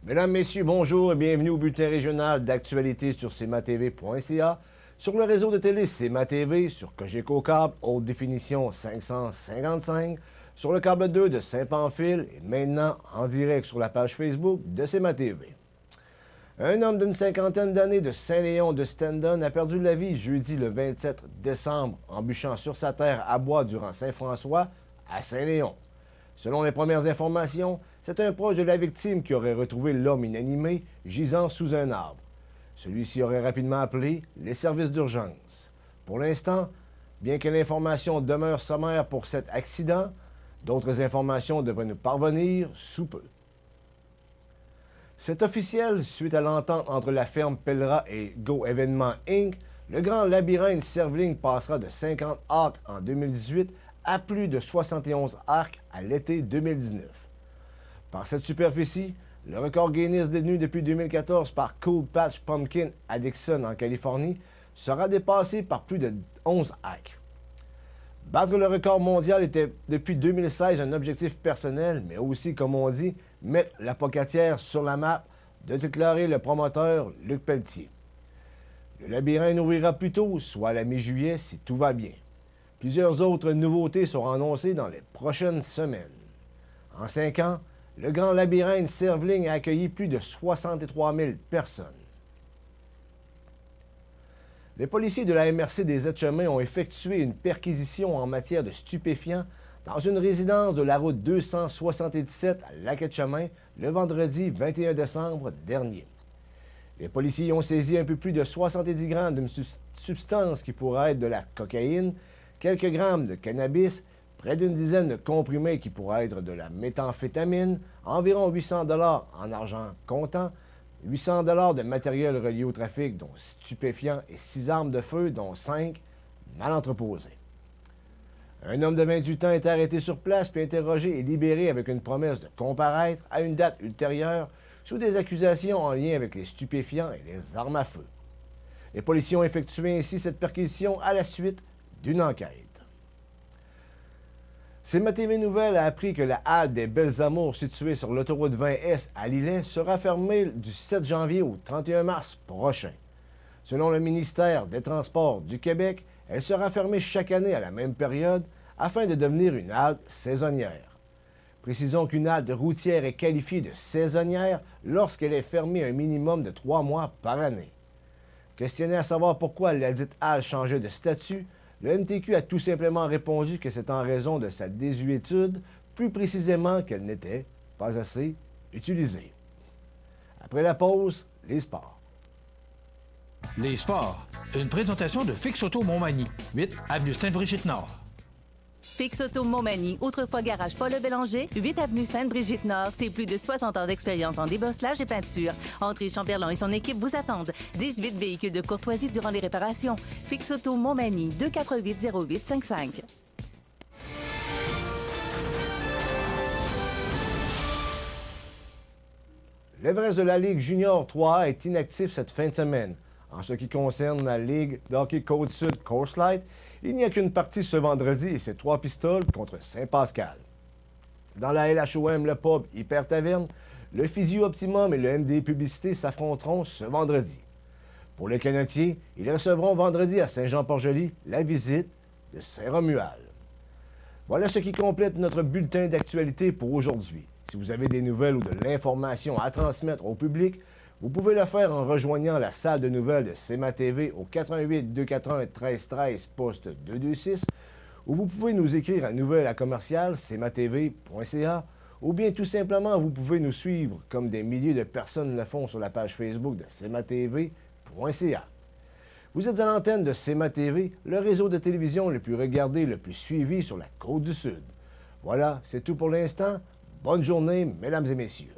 Mesdames, Messieurs, bonjour et bienvenue au bulletin régional d'actualité sur cmatv.ca, sur le réseau de télé CMA TV, sur Cogeco Câble, haute définition 555, sur le câble 2 de Saint-Pamphile et maintenant en direct sur la page Facebook de CMA TV. Un homme d'une cinquantaine d'années de Saint-Léon de Stendon a perdu la vie jeudi le 27 décembre en bûchant sur sa terre à bois durant Saint-François à Saint-Léon. Selon les premières informations, c'est un proche de la victime qui aurait retrouvé l'homme inanimé gisant sous un arbre. Celui-ci aurait rapidement appelé les services d'urgence. Pour l'instant, bien que l'information demeure sommaire pour cet accident, d'autres informations devraient nous parvenir sous peu. C'est officiel, suite à l'entente entre la ferme Pellerat et Go Événements Inc., le grand labyrinthe Cerveling passera de 50 arcs en 2018 à plus de 71 arcs à l'été 2019. Par cette superficie, le record Guinness détenu depuis 2014 par Cool Patch Pumpkin à Dixon en Californie sera dépassé par plus de 11 acres. Battre le record mondial était depuis 2016 un objectif personnel, mais aussi, comme on dit, mettre la pocatière sur la map, de déclarer le promoteur Luc Pelletier. Le labyrinthe ouvrira plus tôt, soit à la mi-juillet si tout va bien. Plusieurs autres nouveautés seront annoncées dans les prochaines semaines. En 5 ans, le grand labyrinthe Cerveling a accueilli plus de 63 000 personnes. Les policiers de la MRC des Aides-Chemins ont effectué une perquisition en matière de stupéfiants dans une résidence de la route 277 à Lac-Etchemin le vendredi 21 décembre dernier. Les policiers ont saisi un peu plus de 70 grammes d'une substance qui pourrait être de la cocaïne, quelques grammes de cannabis, près d'une dizaine de comprimés qui pourraient être de la méthamphétamine, environ 800 $ en argent comptant, 800 $ de matériel relié au trafic, dont stupéfiants, et 6 armes de feu, dont 5 mal entreposées. Un homme de 28 ans est arrêté sur place puis interrogé et libéré avec une promesse de comparaître à une date ultérieure sous des accusations en lien avec les stupéfiants et les armes à feu. Les policiers ont effectué ainsi cette perquisition à la suite d'une enquête. CMA TV Nouvelles a appris que la halte des Belles Amours située sur l'autoroute 20S à Lillet sera fermée du 7 janvier au 31 mars prochain. Selon le ministère des Transports du Québec, elle sera fermée chaque année à la même période afin de devenir une halte saisonnière. Précisons qu'une halte routière est qualifiée de saisonnière lorsqu'elle est fermée un minimum de 3 mois par année. Questionné à savoir pourquoi la dite halte changeait de statut, le MTQ a tout simplement répondu que c'est en raison de sa désuétude, plus précisément qu'elle n'était pas assez utilisée. Après la pause, les sports. Les sports, une présentation de Fix Auto Montmagny, 8 avenue Sainte-Brigitte-Nord. Fix Auto Montmagny, autrefois garage Paul-le-Bélanger, 8 avenue Sainte-Brigitte-Nord. C'est plus de 60 ans d'expérience en débosselage et peinture. André Chamberlain et son équipe vous attendent. 18 véhicules de courtoisie durant les réparations. Fix Auto Montmagny, 248-0855. L'Everest de la Ligue Junior 3A est inactif cette fin de semaine. En ce qui concerne la Ligue d'hockey Côte-Sud Course Light, il n'y a qu'une partie ce vendredi et c'est 3 pistoles contre Saint-Pascal. Dans la LHOM, le pub Hyper Taverne, le Physio Optimum et le MD Publicité s'affronteront ce vendredi. Pour les Canadiens, ils recevront vendredi à Saint-Jean-Port-Joli la visite de Saint-Romuald. Voilà ce qui complète notre bulletin d'actualité pour aujourd'hui. Si vous avez des nouvelles ou de l'information à transmettre au public, vous pouvez le faire en rejoignant la salle de nouvelles de CMA TV au 88 241 1313 poste 226 ou vous pouvez nous écrire à nouvelles@cmatv.ca ou bien tout simplement vous pouvez nous suivre comme des milliers de personnes le font sur la page Facebook de cmatv.ca. Vous êtes à l'antenne de CMA TV, le réseau de télévision le plus regardé, le plus suivi sur la Côte-du-Sud. Voilà, c'est tout pour l'instant. Bonne journée, mesdames et messieurs.